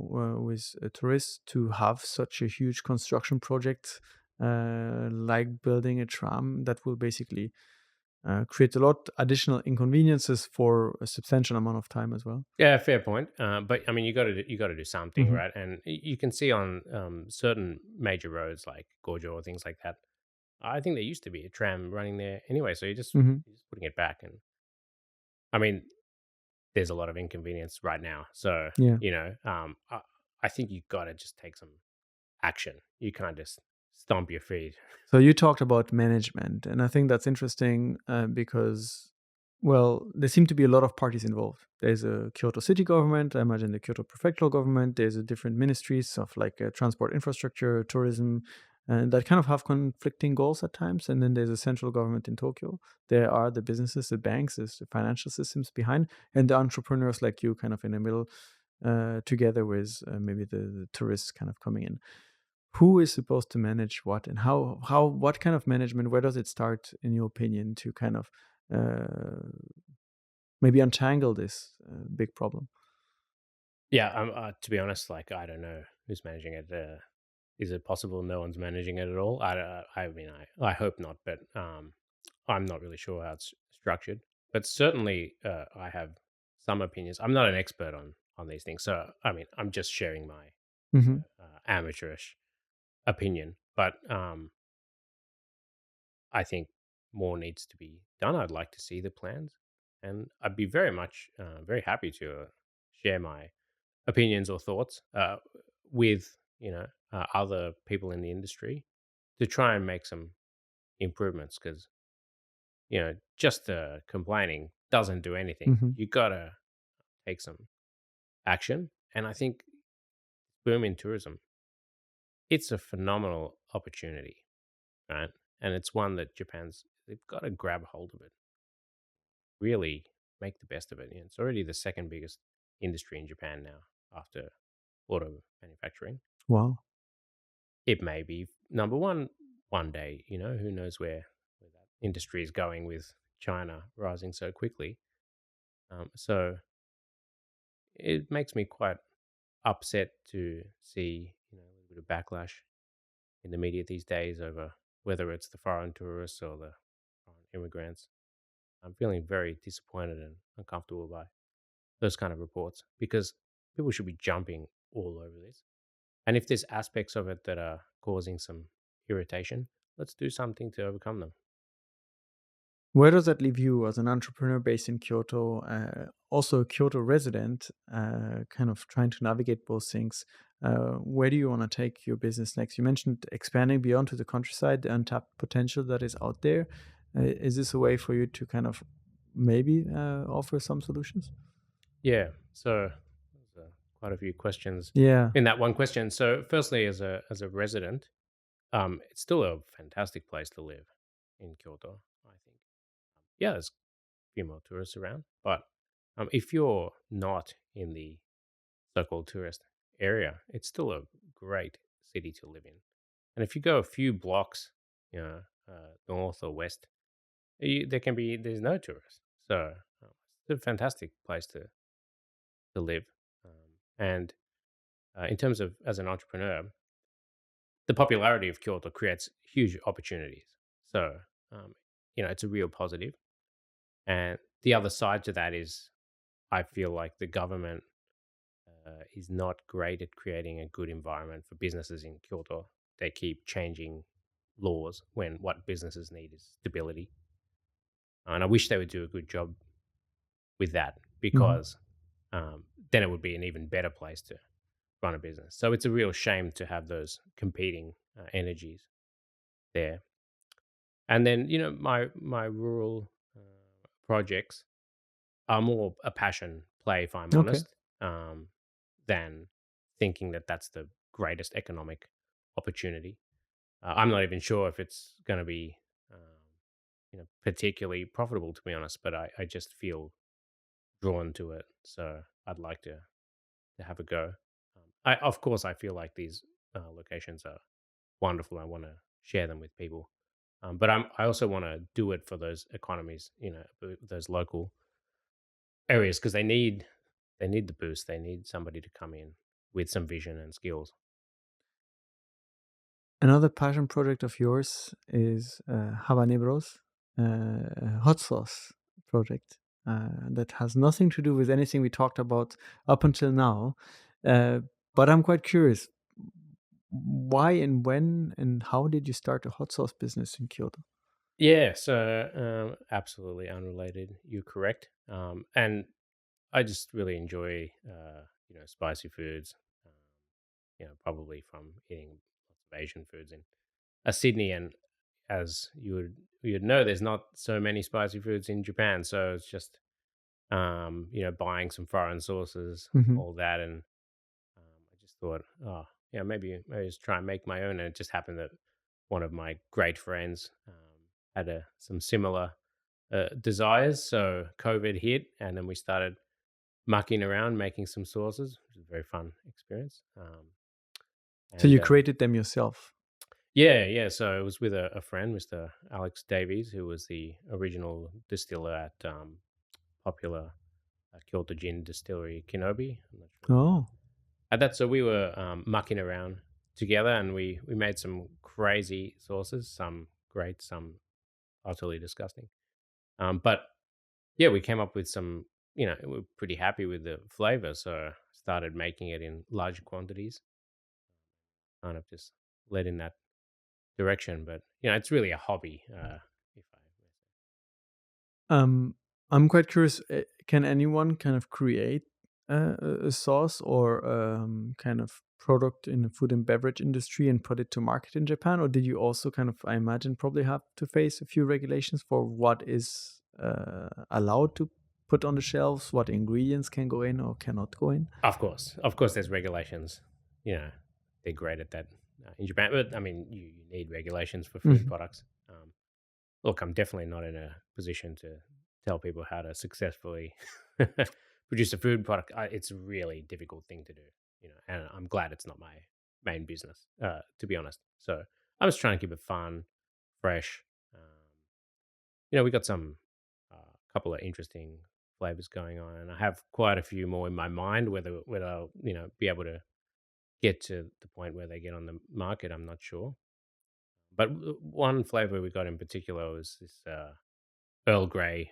with tourists to have such a huge construction project like building a tram that will basically create a lot additional inconveniences for a substantial amount of time as well? Yeah, fair point. But I mean, you got to do something, Hmm. right? And you can see on certain major roads like Gojo or things like that. I think there used to be a tram running there anyway, so Hmm. you're just putting it back. And I mean, there's a lot of inconvenience right now. So Yeah. I think you got to just take some action. You can't just stomp your feet. So you talked about management, and I think that's interesting because, well, there seem to be a lot of parties involved. There's a Kyoto city government, I imagine the Kyoto prefectural government. There's a different ministries of like transport infrastructure, tourism, and that kind of have conflicting goals at times. And then there's a central government in Tokyo. There are the businesses, the banks, there's the financial systems behind, and the entrepreneurs like you, kind of in the middle, together with maybe the tourists kind of coming in. Who is supposed to manage what, and how what kind of management, where does it start in your opinion to kind of uh, maybe untangle this big problem? Yeah, to be honest, like, I don't know who's managing it. Is it possible no one's managing it at all? I mean, I hope not, but I'm not really sure how it's structured. But certainly, I have some opinions. I'm not an expert on these things, so I mean, I'm just sharing my Hmm. amateurish opinion. But I think more needs to be done. I'd like to see the plans, and I'd be very happy to share my opinions or thoughts with other people in the industry to try and make some improvements, because just complaining doesn't do anything. Hmm. You gotta take some action. And I think boom in tourism, it's a phenomenal opportunity, right? And it's one that they've got to grab hold of it. really make the best of it. It's already the second biggest industry in Japan now after auto manufacturing. Wow. It may be number one day. Who knows where that industry is going with China rising so quickly. So it makes me quite upset to see a little bit of backlash in the media these days over whether it's the foreign tourists or the foreign immigrants. I'm feeling very disappointed and uncomfortable by those kind of reports because people should be jumping all over this. And if there's aspects of it that are causing some irritation, let's do something to overcome them. Where does that leave you as an entrepreneur based in Kyoto, also a Kyoto resident, kind of trying to navigate both things? Where do you want to take your business next? You mentioned expanding beyond to the countryside, the untapped potential that is out there. Is this a way for you to kind of maybe offer some solutions? Yeah. So there's quite a few questions Yeah. in that one question. So firstly, as a resident, it's still a fantastic place to live in Kyoto. I think. Yeah, there's a few more tourists around, but if you're not in the so-called tourist area, it's still a great city to live in. And if you go a few blocks, north or west, there's no tourists. So it's a fantastic place to live. And in terms of as an entrepreneur, the popularity of Kyoto creates huge opportunities. So um, it's a real positive. And the other side to that is, I feel like the government is not great at creating a good environment for businesses in Kyoto. They keep changing laws when what businesses need is stability. And I wish they would do a good job with that Mhm. because then it would be an even better place to run a business. So it's a real shame to have those competing energies there. And then my rural projects are more a passion play, if I'm Okay. honest, than thinking that that's the greatest economic opportunity. I'm not even sure if it's going to be, particularly profitable, to be honest. But I just feel drawn to it, so I'd like to have a go. Of course, I feel like these locations are wonderful. I want to share them with people, but I also want to do it for those economies, those local areas because they need the boost. They need somebody to come in with some vision and skills. Another passion project of yours is Habaneros, a hot sauce project that has nothing to do with anything we talked about up until now. Uh, but I'm quite curious, why and when and how did you start a hot sauce business in Kyoto? Yeah, so absolutely unrelated. You're correct, and I just really enjoy spicy foods. Um, probably from eating lots of Asian foods in Sydney, and as you would know, there's not so many spicy foods in Japan, so it's just buying some foreign sauces, Hmm. all that, and I just thought, oh, yeah, maybe just try and make my own. And it just happened that one of my great friends had some similar desires. So COVID hit, and then we started mucking around, making some sauces, which was a very fun experience. So And you created them yourself. Yeah, yeah. So it was with a friend, Mr. Alex Davies, who was the original distiller at popular Kyoto gin distillery Kinobi. I'm not sure if you Oh, had that. So we were mucking around together, and we made some crazy sauces. Some great, some utterly disgusting. But yeah, we came up with some. We were pretty happy with the flavor, so started making it in large quantities. Kind of just led in that direction, but it's really a hobby. If I um, I'm quite curious. Can anyone kind of create a sauce or kind of product in the food and beverage industry and put it to market in Japan, or did you also kind of, I imagine, probably have to face a few regulations for what is allowed to put on the shelves, what ingredients can go in or cannot go in? Of course, there's regulations. You know, they're great at that in Japan. But I mean, you need regulations for food Mhm. products. Look, I'm definitely not in a position to tell people how to successfully produce a food product. It's a really difficult thing to do, and I'm glad it's not my main business, to be honest. So I'm just trying to keep it fun, fresh. We got some couple of interesting flavors going on, and I have quite a few more in my mind. Whether I'll be able to get to the point where they get on the market, I'm not sure. But one flavor we got in particular was this Earl Grey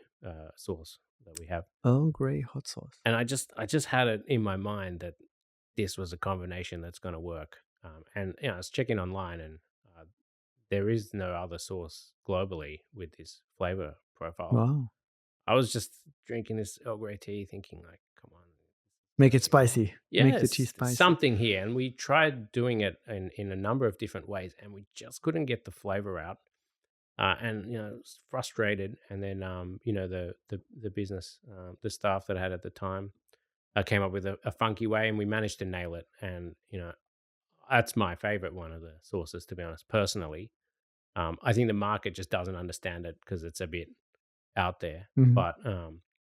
sauce that we have, Earl Grey hot sauce. and I just had it in my mind that this was a combination that's going to work. And I was checking online, and uh, there is no other sauce globally with this flavor profile. Wow. I was just drinking this Earl Grey tea, thinking like, "Come on, Make it gotta be spicy. Make the tea yes, spicy. something here." And we tried doing it in a number of different ways, and we just couldn't get the flavor out. And was frustrated. And then the business, the staff that I had at the time, came up with a funky way, and we managed to nail it. And that's my favorite one of the sauces, to be honest. Personally, I think the market just doesn't understand it because it's a bit out there. Mhm. But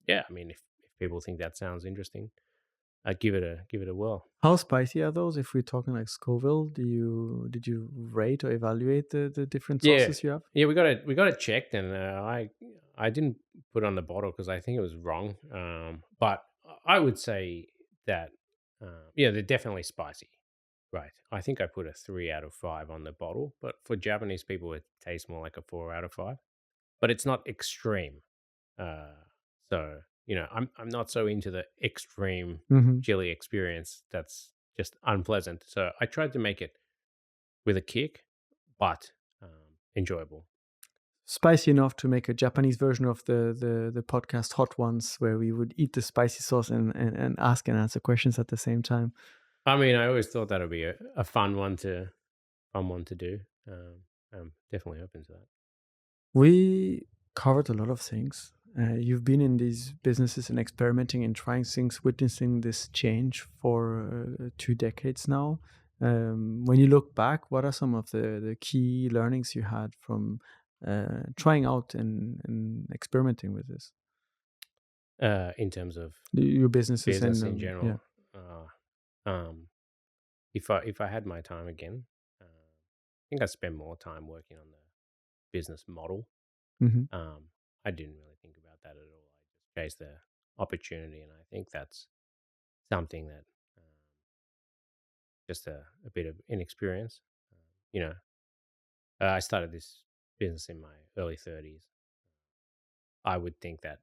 yeah, I mean, if people think that sounds interesting, give it a whirl. How spicy are those? If we're talking like Scoville, did you rate or evaluate the different Yeah, sauces you have? yeah, we got it checked, and I didn't put it on the bottle because I think it was wrong. But I would say that yeah, they're definitely spicy. Right. I think I put a 3 out of 5 on the bottle, but for Japanese people, it tastes more like a 4 out of 5. But it's not extreme. Uh, so I'm not so into the extreme Mhm. chili experience. That's just unpleasant. So I tried to make it with a kick, but enjoyable. Spicy enough to make a Japanese version of the podcast Hot Ones, where we would eat the spicy sauce and ask and answer questions at the same time. I mean, I always thought that would be a fun one to do. I'm definitely open to that. We covered a lot of things. You've been in these businesses and experimenting and trying things, witnessing this change for 2 decades now. When you look back, what are some of the key learnings you had from trying out and experimenting with this? In terms of Your businesses and business in yeah. general, uh, um, if I had my time again, I think I'd spend more time working on the business model. Hmm. Um, I didn't really think about that at all. I just chased the opportunity, and I think that's something that just a bit of inexperience. You know, I started this business in my early 30s. I would think that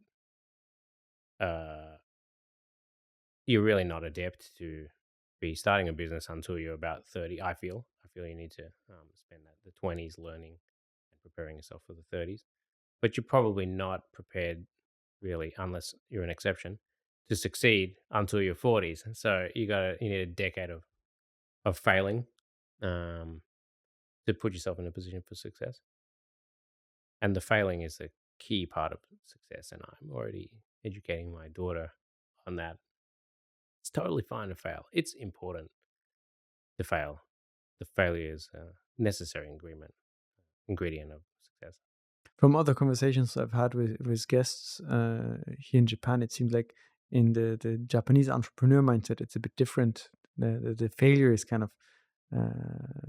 uh, you're really not adept to be starting a business until you're about 30. I feel you need to spend the 20s learning and preparing yourself for the 30s. But you're probably not prepared really, unless you're an exception, to succeed until your 40s. So you need a decade of failing um, to put yourself in a position for success. And the failing is a key part of success. And I'm already educating my daughter on that. It's totally fine to fail. It's important to fail. The failure is a necessary ingredient of success. From other conversations I've had with guests here in Japan, it seems like in the Japanese entrepreneur mindset, it's a bit different. The failure is kind of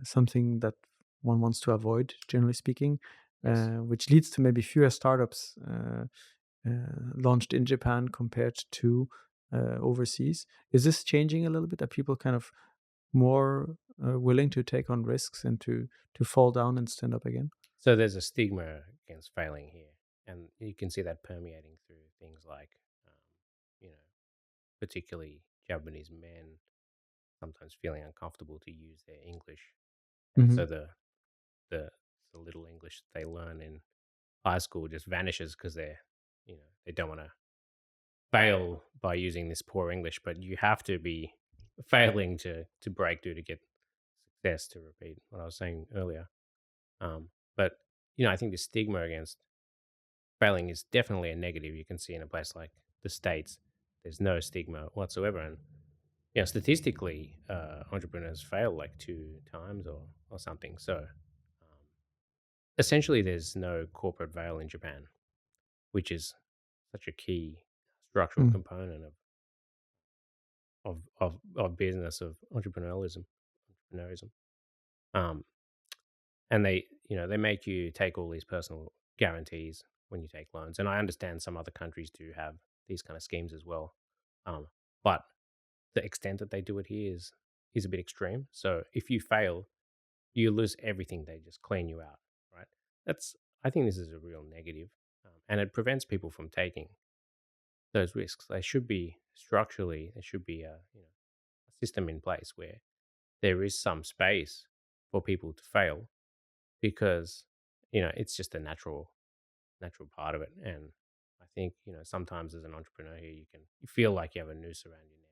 something that one wants to avoid, generally speaking, Yes. which leads to maybe fewer startups launched in Japan compared to overseas. Is this changing a little bit? Are people kind of more willing to take on risks and to fall down and stand up again? So there's a stigma against failing here, and you can see that permeating through things like, um, you know, particularly Japanese men sometimes feeling uncomfortable to use their English, and Hmm. so the the little English they learn in high school just vanishes because they don't want to fail by using this poor English, but you have to be failing to break through to get success. To repeat what I was saying earlier, but I think the stigma against failing is definitely a negative. You can see in a place like the States, there's no stigma whatsoever. And statistically, entrepreneurs fail like 2 times or something. So essentially, there's no corporate veil in Japan, which is such a key structural component of business, of entrepreneurism. Um, and they make you take all these personal guarantees when you take loans. And I understand some other countries do have these kind of schemes as well, but the extent that they do it here is a bit extreme. So if you fail, you lose everything. They just clean you out, right? I think this is a real negative, and it prevents people from taking those risks. There should be a system in place where there is some space for people to fail, because it's just a natural part of it. And I think sometimes as an entrepreneur here, you feel like you have a noose around your neck,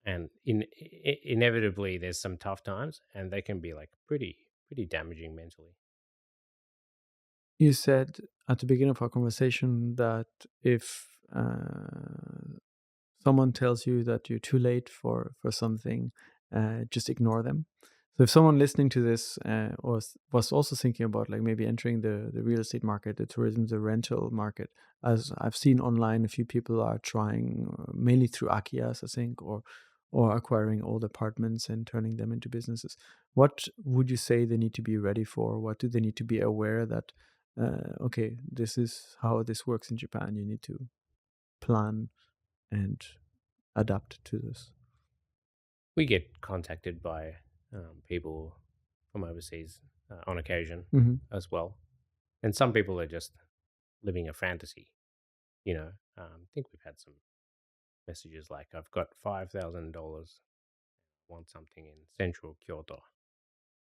and inevitably there's some tough times, and they can be like pretty damaging mentally. You said at the beginning of our conversation that if someone tells you that you're too late for something, just ignore them. So if someone listening to this was also thinking about like maybe entering the real estate market, the tourism, the rental market, as I've seen online, a few people are trying mainly through Akias, I think, or acquiring old apartments and turning them into businesses. What would you say they need to be ready for? What do they need to be aware that, okay, this is how this works in Japan. You need to plan and adapt to this. We get contacted by people from overseas on occasion as well, and some people are just living a fantasy. I think we've had some messages like, "I've got $5,000, want something in central Kyoto,"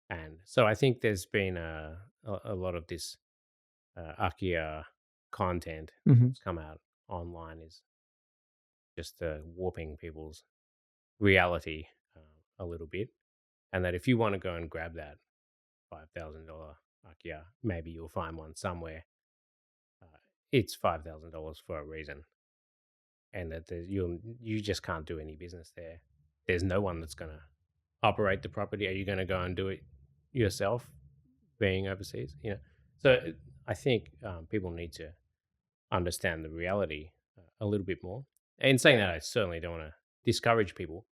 and so I think there's been a lot of this Akia content that's come out online is just warping people's reality a little bit, and that if you want to go and grab that $5,000 Akia, maybe you'll find one somewhere. It's $5,000 for a reason, and that you just can't do any business there. There's no one that's going to operate the property. Are you going to go and do it yourself, being overseas? So I think people need to understand the reality a little bit more. In saying that, I certainly don't want to discourage people,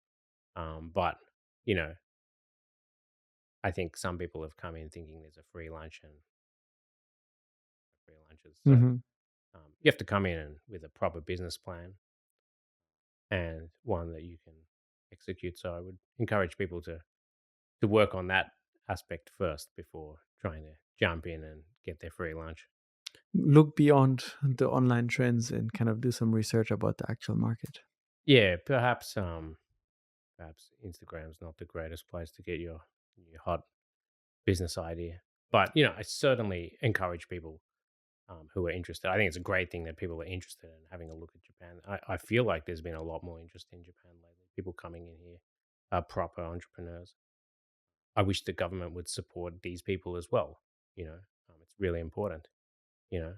but I think some people have come in thinking there's a free lunch and free lunches. So you have to come in with a proper business plan and one that you can execute. So I would encourage people to work on that aspect first before trying to jump in and get their free lunch. Look beyond the online trends and kind of do some research about the actual market. Yeah, perhaps Instagram's not the greatest place to get your hot business idea, but I certainly encourage people who are interested. I think it's a great thing that people are interested in having a look at Japan. I feel like there's been a lot more interest in Japan lately. People coming in here are proper entrepreneurs. I wish the government would support these people as well. It's really important. Let's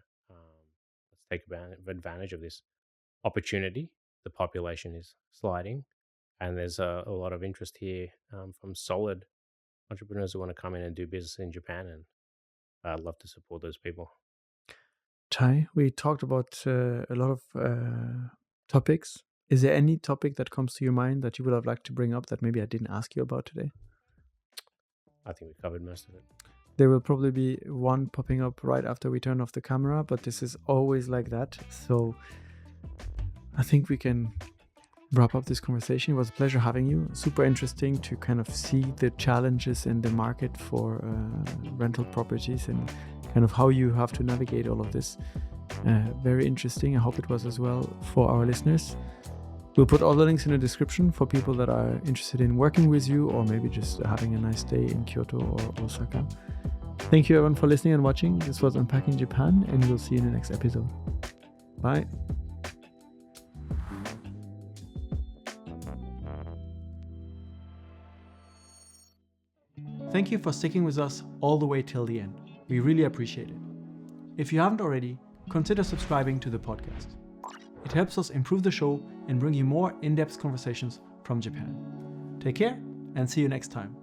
take advantage of this opportunity. The population is sliding, and there's a lot of interest here from solid entrepreneurs who want to come in and do business in Japan, and I'd love to support those people. Chai, we talked about a lot of topics. Is there any topic that comes to your mind that you would have liked to bring up that maybe I didn't ask you about today? I think we covered most of it. There will probably be one popping up right after we turn off the camera, but this is always like that. So I think we can wrap up this conversation. It was a pleasure having you. Super interesting to kind of see the challenges in the market for rental properties and kind of how you have to navigate all of this. Very interesting. I hope it was as well for our listeners. We'll put all the links in the description for people that are interested in working with you or maybe just having a nice day in Kyoto or Osaka. Thank you everyone for listening and watching. This was Unpacking Japan, and we'll see you in the next episode. Bye. Thank you for sticking with us all the way till the end. We really appreciate it. If you haven't already, consider subscribing to the podcast. It helps us improve the show and bring you more in-depth conversations from Japan. Take care and see you next time.